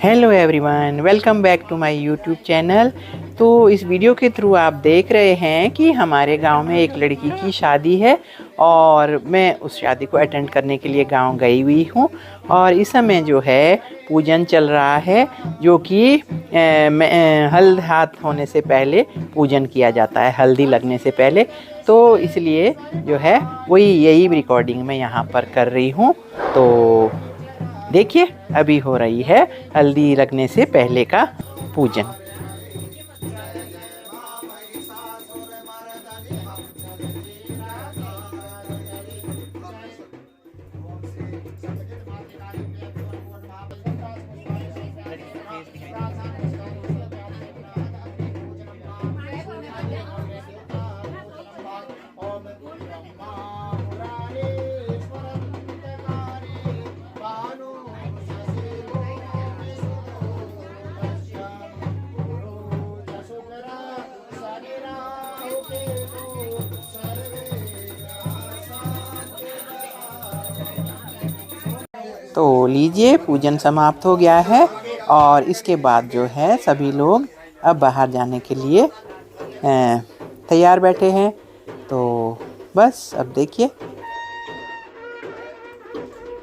Hello everyone, welcome back to my YouTube channel. तो इस video के थ्रू आप देख रहे हैं कि हमारे गांव में एक लड़की की शादी है और मैं उस शादी को अटेंड करने के लिए गांव गई हुई हूं। और इस समय जो है पूजन चल रहा है, जो कि हल्दी हाथ होने से पहले पूजन किया जाता है, हल्दी लगने से पहले। तो इसलिए जो है वही यही रिकॉर्डिंग मैं यहाँ पर कर रही हूँ। तो देखिए, अभी हो रही है हल्दी लगने से पहले का पूजन। तो लीजिए, पूजन समाप्त हो गया है और इसके बाद जो है सभी लोग अब बाहर जाने के लिए तैयार बैठे हैं। तो बस अब देखिए।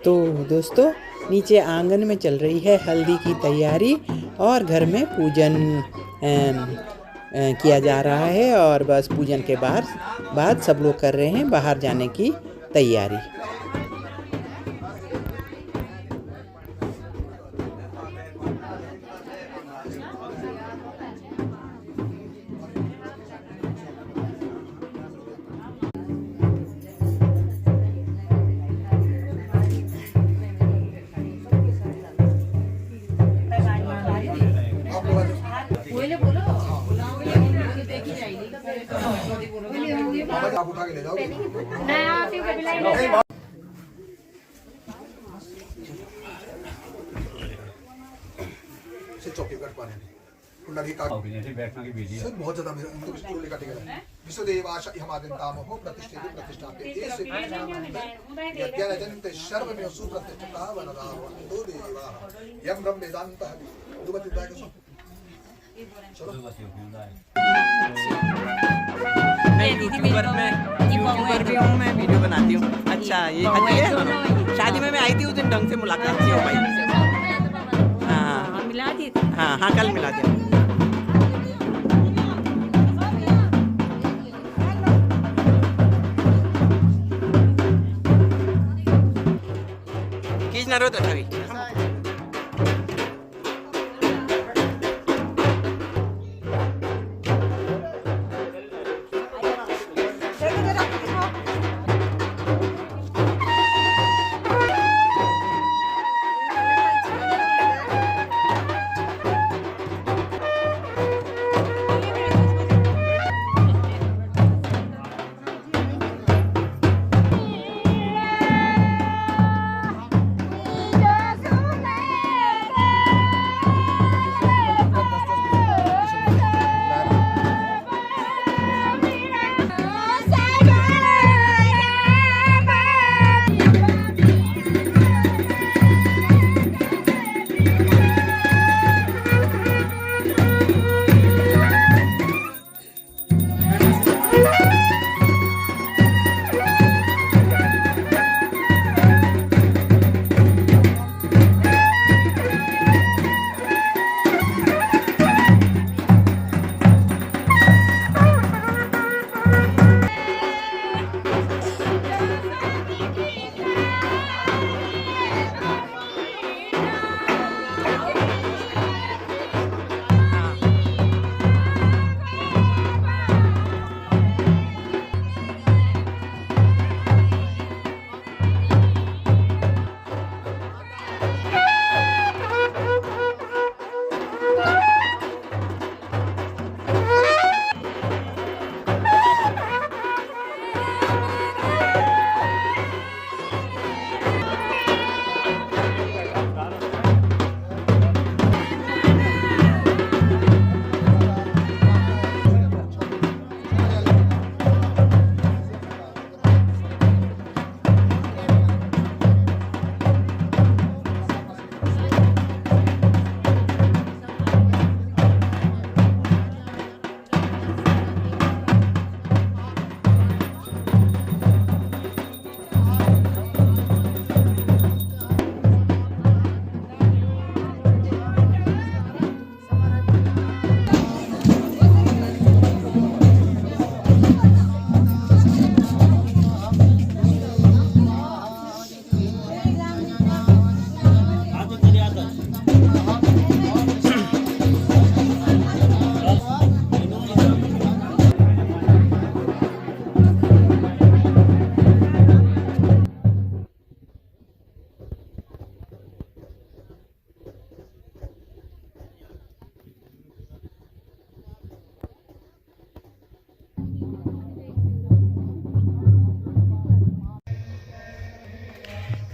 तो दोस्तों, नीचे आंगन में चल रही है हल्दी की तैयारी और घर में पूजन किया जा रहा है। और बस पूजन के बाद सब लोग कर रहे हैं बाहर जाने की तैयारी। आप उठा के ले जाओ। चौकी कट पाने बैठना की विधि है बहुत ज्यादा विश्वदेव आशा हमादिंताम हो प्रतिष्ठित प्रतिष्ठापित ऐसे यज्ञ सर्व में सुप्रतिष्ठिता वनदा दो देवा यम ब्रह्म वेदांत दुबति दाय को चलो। मैं यूट्यूबर भी हूँ, मैं वीडियो बनाती हूँ। अच्छा, ये है शादी में मैं आई थी उस दिन, ढंग से मुलाकात की हो भाई। हाँ, मिला दी। हाँ, कल मिला दिया। खींचना रो तो अभी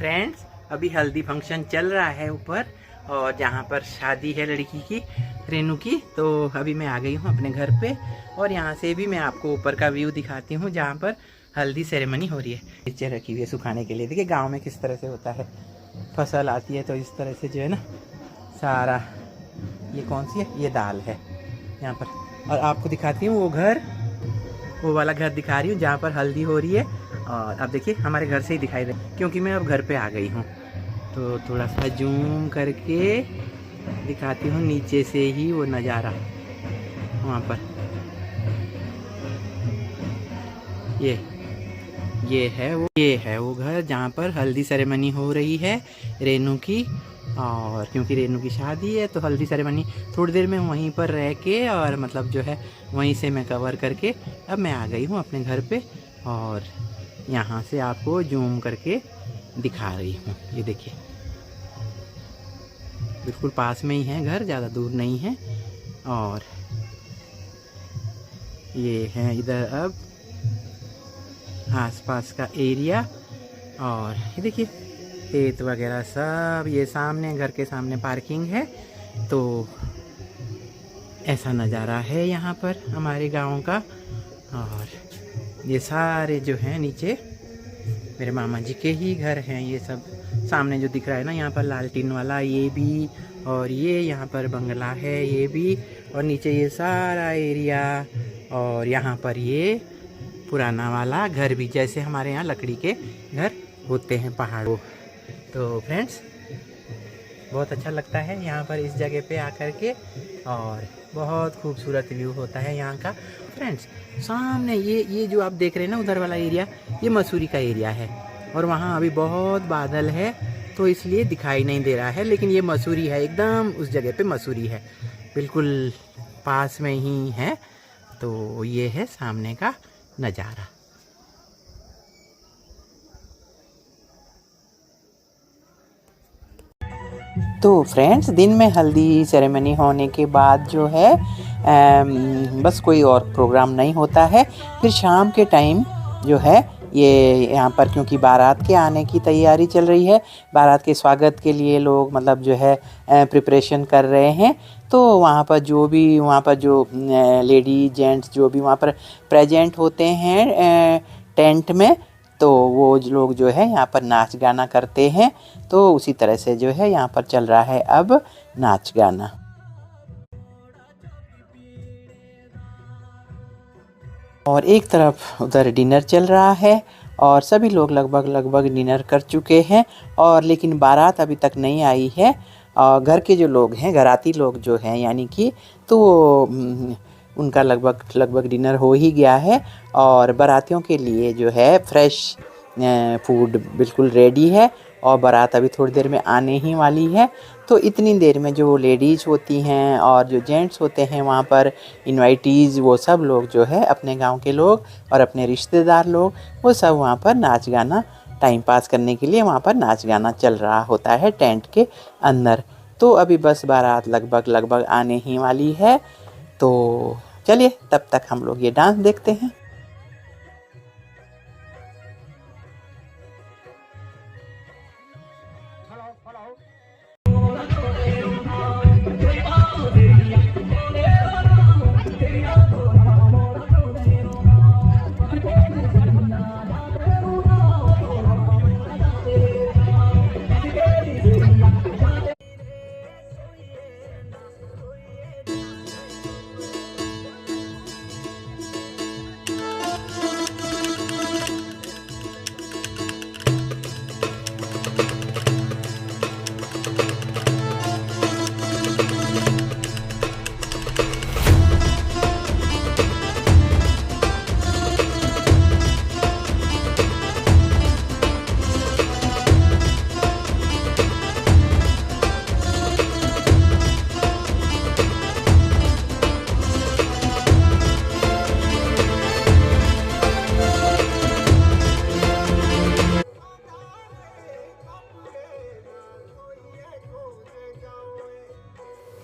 फ्रेंड्स, अभी हल्दी फंक्शन चल रहा है ऊपर, और जहाँ पर शादी है लड़की की, रेनू की। तो अभी मैं आ गई हूँ अपने घर पे, और यहाँ से भी मैं आपको ऊपर का व्यू दिखाती हूँ जहाँ पर हल्दी सेरेमनी हो रही है। नीचे रखी हुई है सुखाने के लिए। देखिए गांव में किस तरह से होता है, फसल आती है तो इस तरह से जो है ना सारा, ये कौन सी है, ये दाल है यहाँ पर। और आपको दिखाती हूँ वो घर, वो वाला घर दिखा रही हूँ जहाँ पर हल्दी हो रही है। और अब देखिए हमारे घर से ही दिखाई दे, क्योंकि मैं अब घर पे आ गई हूँ। तो थोड़ा सा जूम करके दिखाती हूँ नीचे से ही वो नज़ारा वहाँ पर। ये है वो घर जहाँ पर हल्दी सेरेमनी हो रही है रेनू की। और क्योंकि रेनू की शादी है तो हल्दी सेरेमनी थोड़ी देर में वहीं पर रह के, और मतलब जो है वहीं से मैं कवर करके अब मैं आ गई हूँ अपने घर पे। और यहाँ से आपको जूम करके दिखा रही हूँ। ये देखिए बिल्कुल पास में ही है घर, ज़्यादा दूर नहीं है। और ये है इधर अब आसपास का एरिया। और ये देखिए खेत वगैरह सब, ये सामने घर के सामने पार्किंग है। तो ऐसा नज़ारा है यहाँ पर हमारे गांव का। और ये सारे जो हैं नीचे मेरे मामा जी के ही घर हैं। ये सब सामने जो दिख रहा है ना यहाँ पर लालटीन वाला, ये भी, और ये यहाँ पर बंगला है ये भी, और नीचे ये सारा एरिया, और यहाँ पर ये पुराना वाला घर भी, जैसे हमारे यहाँ लकड़ी के घर होते हैं पहाड़ों। तो फ्रेंड्स बहुत अच्छा लगता है यहाँ पर इस जगह पे आकर के, और बहुत खूबसूरत व्यू होता है यहाँ का। फ्रेंड्स सामने ये जो आप देख रहे हैं ना उधर वाला एरिया, ये मसूरी का एरिया है। और वहाँ अभी बहुत बादल है तो इसलिए दिखाई नहीं दे रहा है, लेकिन ये मसूरी है, एकदम उस जगह पे मसूरी है, बिल्कुल पास में ही है। तो ये है सामने का नज़ारा। तो फ्रेंड्स दिन में हल्दी सेरेमनी होने के बाद जो है बस कोई और प्रोग्राम नहीं होता है। फिर शाम के टाइम जो है ये यहाँ पर, क्योंकि बारात के आने की तैयारी चल रही है, बारात के स्वागत के लिए लोग मतलब जो है प्रिपरेशन कर रहे हैं। तो वहाँ पर जो लेडी जेंट्स जो भी वहाँ पर प्रेजेंट होते हैं टेंट में, तो वो लोग जो है यहाँ पर नाच गाना करते हैं। तो उसी तरह से जो है यहाँ पर चल रहा है अब नाच गाना। और एक तरफ उधर डिनर चल रहा है, और सभी लोग लगभग डिनर कर चुके हैं, और लेकिन बारात अभी तक नहीं आई है। और घर के जो लोग हैं, घराती लोग जो हैं यानी कि, तो उनका लगभग डिनर हो ही गया है। और बारातियों के लिए जो है फ्रेश फूड बिल्कुल रेडी है, और बारात अभी थोड़ी देर में आने ही वाली है। तो इतनी देर में जो लेडीज़ होती हैं और जो जेंट्स होते हैं वहाँ पर इनवाइटीज़, वो सब लोग जो है अपने गांव के लोग और अपने रिश्तेदार लोग, वो सब वहाँ पर नाच गाना, टाइम पास करने के लिए वहाँ पर नाच गाना चल रहा होता है टेंट के अंदर। तो अभी बस बारात लगभग आने ही वाली है। तो चलिए तब तक हम लोग ये डांस देखते हैं।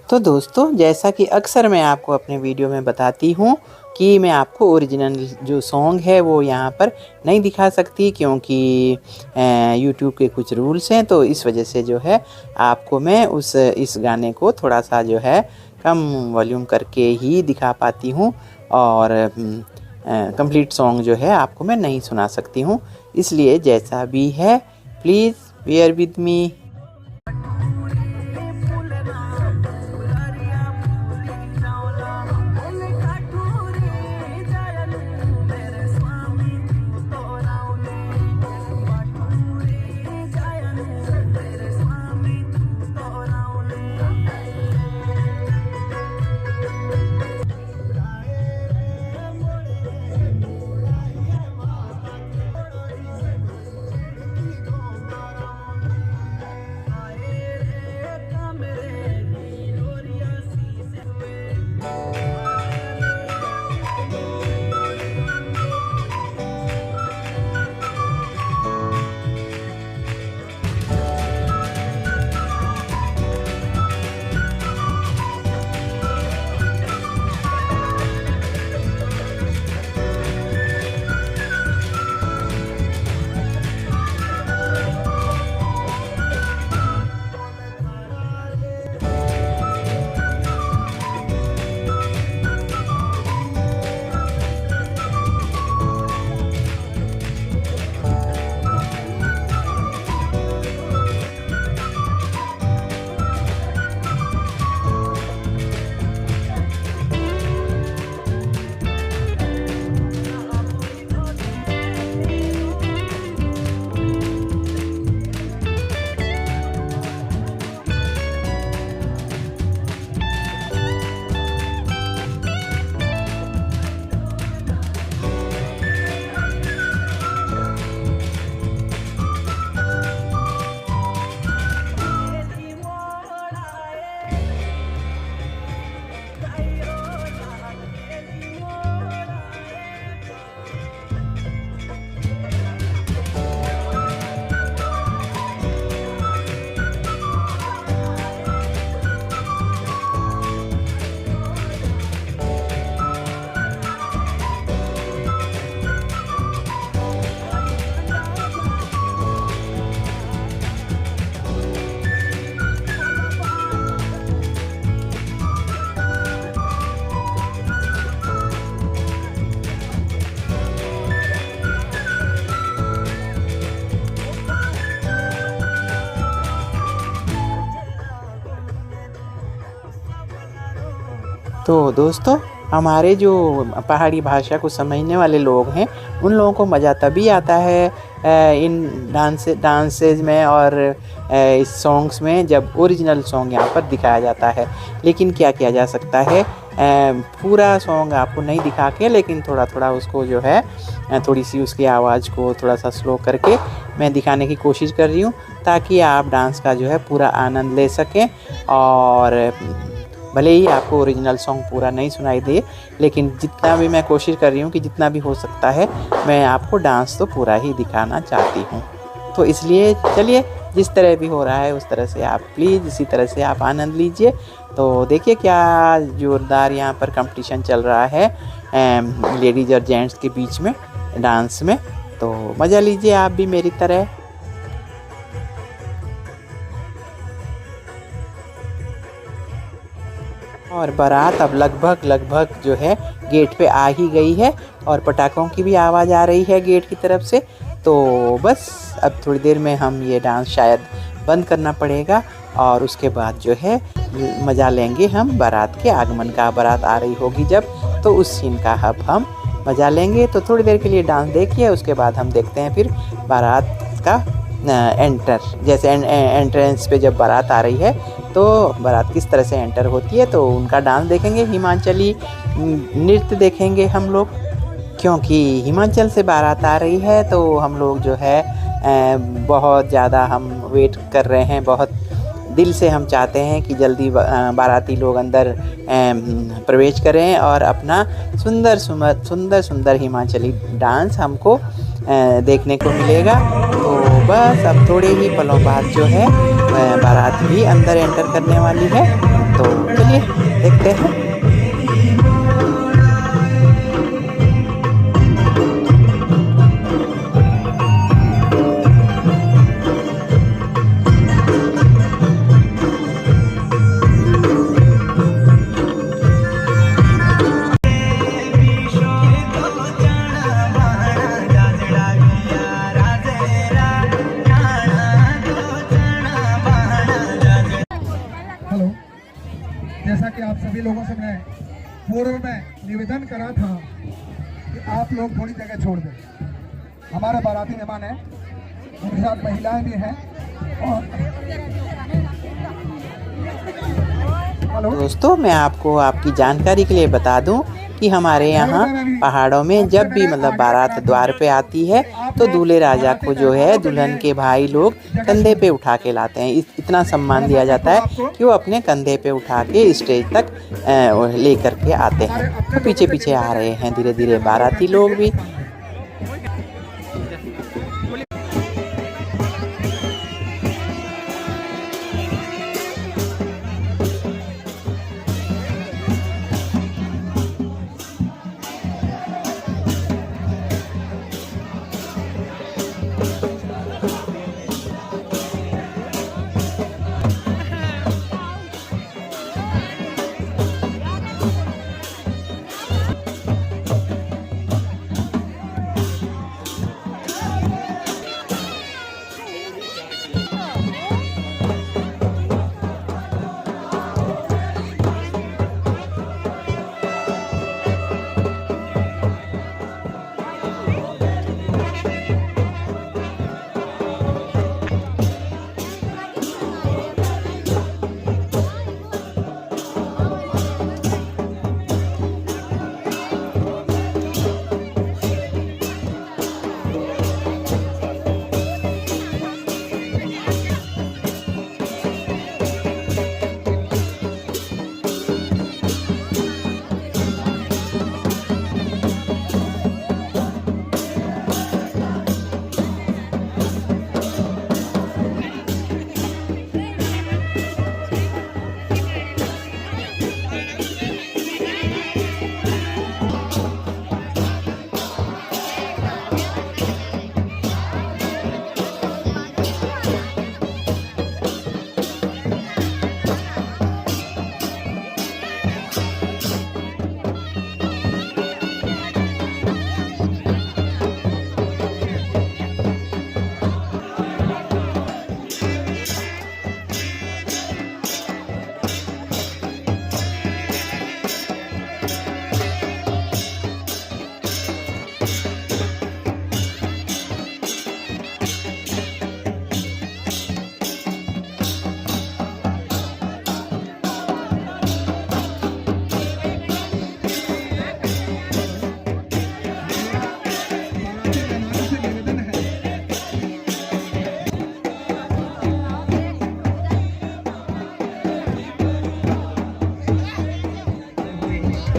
तो दोस्तों जैसा कि अक्सर मैं आपको अपने वीडियो में बताती हूँ, कि मैं आपको ओरिजिनल जो सॉन्ग है वो यहाँ पर नहीं दिखा सकती, क्योंकि यूट्यूब के कुछ रूल्स हैं। तो इस वजह से जो है आपको मैं इस गाने को थोड़ा सा जो है कम वॉल्यूम करके ही दिखा पाती हूँ, और कंप्लीट सॉन्ग जो है आपको मैं नहीं सुना सकती हूँ। इसलिए जैसा भी है प्लीज़ बेयर विद मी। तो दोस्तों, हमारे जो पहाड़ी भाषा को समझने वाले लोग हैं उन लोगों को मज़ा तभी आता है इन डांसेज में और इस सॉन्ग्स में जब ओरिजिनल सॉन्ग यहाँ पर दिखाया जाता है। लेकिन क्या किया जा सकता है, पूरा सॉन्ग आपको नहीं दिखा के, लेकिन थोड़ा थोड़ा उसको जो है थोड़ी सी उसकी आवाज़ को थोड़ा सा स्लो करके मैं दिखाने की कोशिश कर रही हूँ, ताकि आप डांस का जो है पूरा आनंद ले सकें। और भले ही आपको ओरिजिनल सॉन्ग पूरा नहीं सुनाई दे, लेकिन जितना भी मैं कोशिश कर रही हूँ कि जितना भी हो सकता है मैं आपको डांस तो पूरा ही दिखाना चाहती हूँ। तो इसलिए चलिए, जिस तरह भी हो रहा है उस तरह से आप प्लीज़ इसी तरह से आप आनंद लीजिए। तो देखिए क्या ज़ोरदार यहाँ पर कंपटीशन चल रहा है लेडीज़ और जेंट्स के बीच में डांस में। तो मज़ा लीजिए आप भी मेरी तरह। और बारात अब लगभग जो है गेट पे आ ही गई है, और पटाखों की भी आवाज़ आ रही है गेट की तरफ से। तो बस अब थोड़ी देर में हम ये डांस शायद बंद करना पड़ेगा, और उसके बाद जो है मज़ा लेंगे हम बारात के आगमन का। बारात आ रही होगी जब, तो उस सीन का अब हम मज़ा लेंगे। तो थोड़ी देर के लिए डांस देखिए, उसके बाद हम देखते हैं फिर बारात का जैसे एंट्रेंस पे जब बारात आ रही है तो बारात किस तरह से एंटर होती है, तो उनका डांस देखेंगे, हिमाचली नृत्य देखेंगे हम लोग। क्योंकि हिमाचल से बारात आ रही है तो हम लोग जो है बहुत ज़्यादा हम वेट कर रहे हैं, बहुत दिल से हम चाहते हैं कि जल्दी बाराती लोग अंदर प्रवेश करें और अपना सुंदर हिमाचली डांस हमको देखने को मिलेगा। तो बस अब थोड़े ही पलों बाद जो है बारात भी अंदर एंटर करने वाली है। तो चलिए देखते हैं। सभी लोगों से मैं पूर्व में निवेदन करा था कि आप लोग थोड़ी जगह छोड़ दें। हमारे बाराती मेहमान हैं, उनके साथ महिलाएं भी हैं। और दोस्तों मैं आपको आपकी जानकारी के लिए बता दूं कि हमारे यहाँ पहाड़ों में जब भी मतलब बारात द्वार पे आती है तो दूल्हे राजा को जो है दुल्हन के भाई लोग कंधे पे उठा के लाते हैं। इतना सम्मान दिया जाता है कि वो अपने कंधे पे उठा के स्टेज तक लेकर के आते हैं। तो पीछे पीछे आ रहे हैं धीरे धीरे बाराती लोग भी।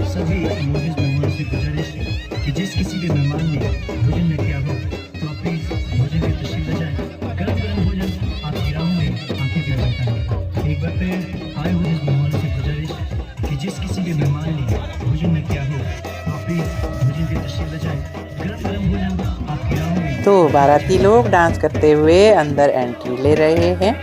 सभी मोजिज़ मेहमानों से गुजारिश है कि जिस किसी भी मेहमान ने भोजन न किया हो तो आप प्लीज़ भोजन की तशरीफ ले जाएं। गरम गरम भोजन आपकी राहों में आंखें प्यार जाता है। एक बार फिर आए मोजिज़ मेहमानों से गुजारिश है कि जिस किसी भी मेहमान ने भोजन न किया हो तो आप प्लीज़ भोजन की तशरीफ ले जाएं। गरम गरम भोजन आपकी राहों में। तो बाराती लोग डांस करते हुए अंदर एंट्री ले रहे हैं।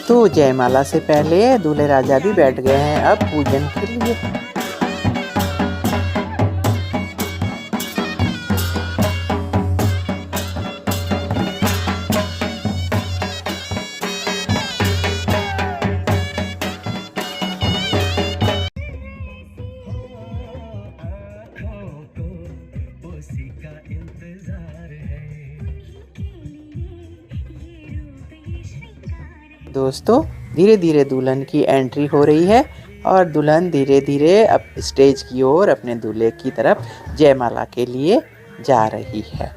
तो जयमाला से पहले दूल्हे राजा भी बैठ गए हैं अब पूजन के लिए। दोस्तों धीरे धीरे दुल्हन की एंट्री हो रही है और दुल्हन धीरे धीरे अब स्टेज की ओर अपने दूल्हे की तरफ जयमाला के लिए जा रही है।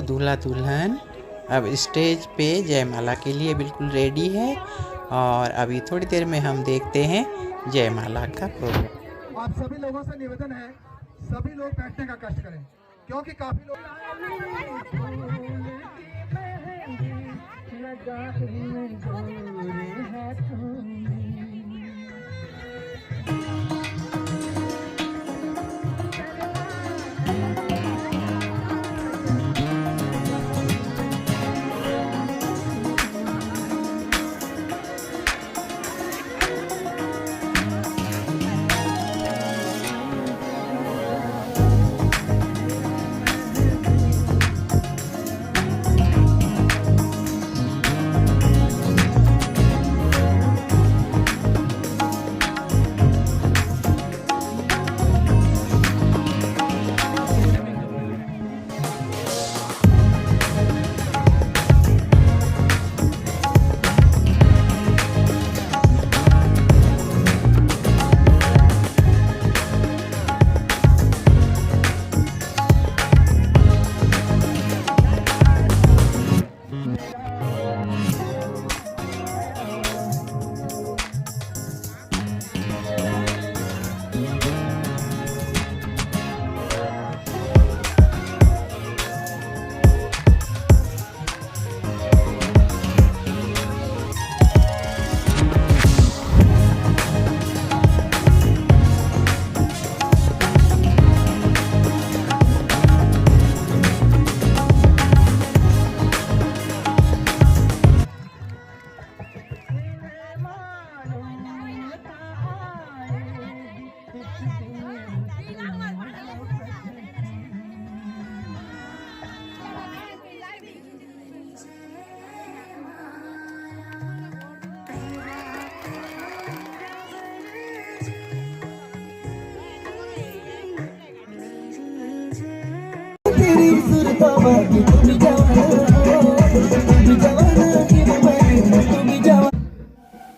दूल्हा दुल्हन अब स्टेज पे जयमाला के लिए बिल्कुल रेडी है और अभी थोड़ी देर में हम देखते हैं जयमाला का प्रोग्राम। आप सभी लोगों से निवेदन है, सभी लोग बैठने का कष्ट करें क्योंकि काफी लोग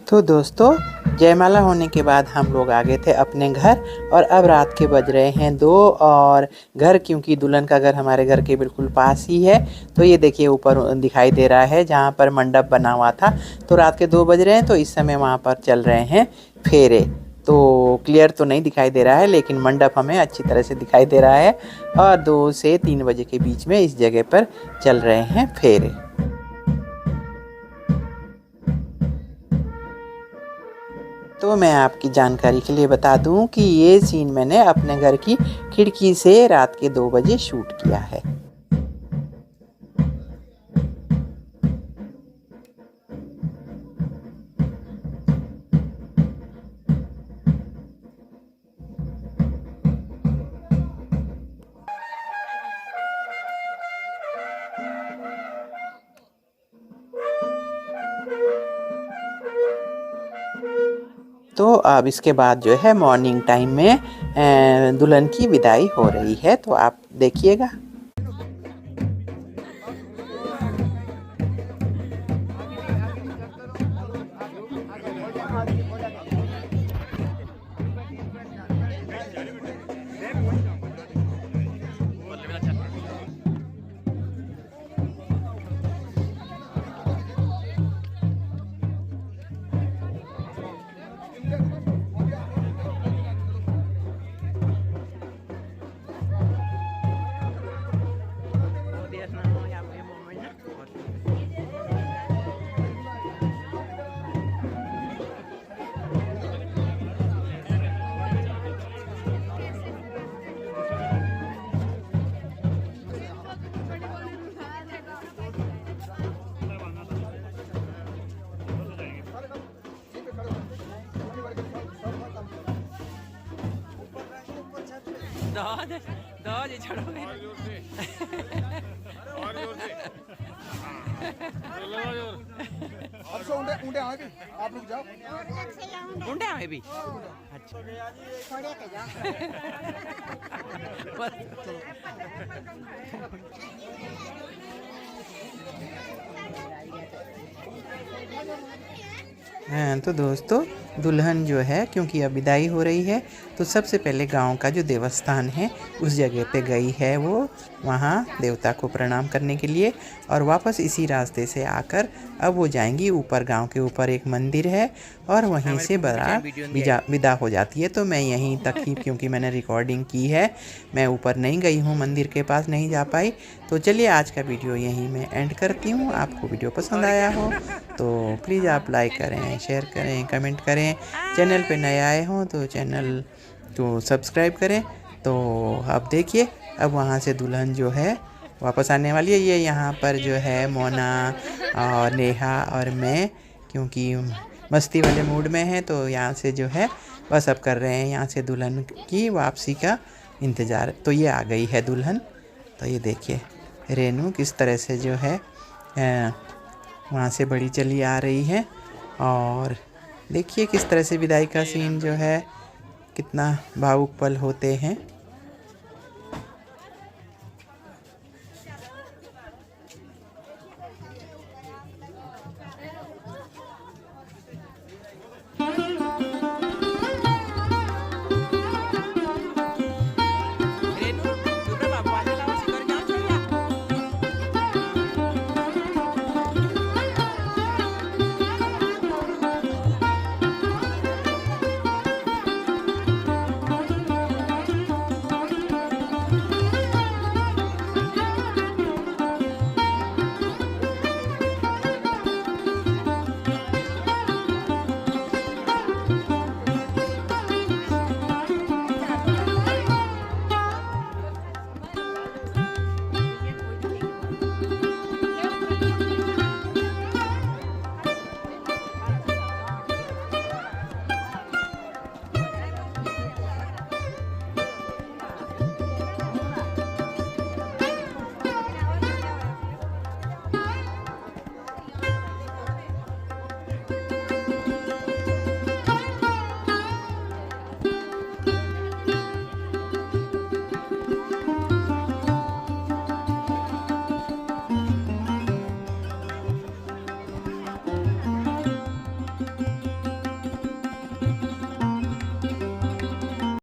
तो दोस्तों जयमाला होने के बाद हम लोग आ गए थे अपने घर और अब रात के बज रहे हैं 2 और घर क्योंकि दुल्हन का घर हमारे घर के बिल्कुल पास ही है। तो ये देखिए ऊपर दिखाई दे रहा है जहाँ पर मंडप बना हुआ था। तो रात के 2 बज रहे हैं तो इस समय वहाँ पर चल रहे हैं फेरे। तो क्लियर तो नहीं दिखाई दे रहा है लेकिन मंडप हमें अच्छी तरह से दिखाई दे रहा है और 2 से 3 बजे के बीच में इस जगह पर चल रहे हैं फेरे। तो मैं आपकी जानकारी के लिए बता दूं कि ये सीन मैंने अपने घर की खिड़की से रात के 2 बजे शूट किया है। तो अब इसके बाद जो है मॉर्निंग टाइम में दुल्हन की विदाई हो रही है, तो आप देखिएगा। दाद ये छोड़ोगे अब सो ऊँटे ऊँटे आए भी आप लोग जाओ ऊँटे आए भी अच्छा हाँ तो दोस्तों दुल्हन जो है क्योंकि अब विदाई हो रही है तो सबसे पहले गांव का जो देवस्थान है उस जगह पे गई है वो, वहाँ देवता को प्रणाम करने के लिए। और वापस इसी रास्ते से आकर अब वो जाएंगी ऊपर, गांव के ऊपर एक मंदिर है और वहीं से बारात विदा हो जाती है। तो मैं यहीं तक ही क्योंकि मैंने रिकॉर्डिंग की है, मैं ऊपर नहीं गई हूँ, मंदिर के पास नहीं जा पाई। तो चलिए आज का वीडियो यहीं मैं एंड करती हूँ। आपको वीडियो पसंद आया हो तो प्लीज़ आप लाइक करें, शेयर करें, कमेंट करें। चैनल पे नए आए हों तो चैनल को सब्सक्राइब करें। तो अब देखिए अब वहाँ से दुल्हन जो है वापस आने वाली है। ये यहाँ पर जो है मोना और नेहा और मैं क्योंकि मस्ती वाले मूड में हैं तो यहाँ से जो है बस अब कर रहे हैं यहाँ से दुल्हन की वापसी का इंतज़ार। तो ये आ गई है दुल्हन। तो ये देखिए रेनू किस तरह से जो है वहाँ से बड़ी चली आ रही है और देखिए किस तरह से विदाई का सीन जो है कितना भावुक पल होते हैं।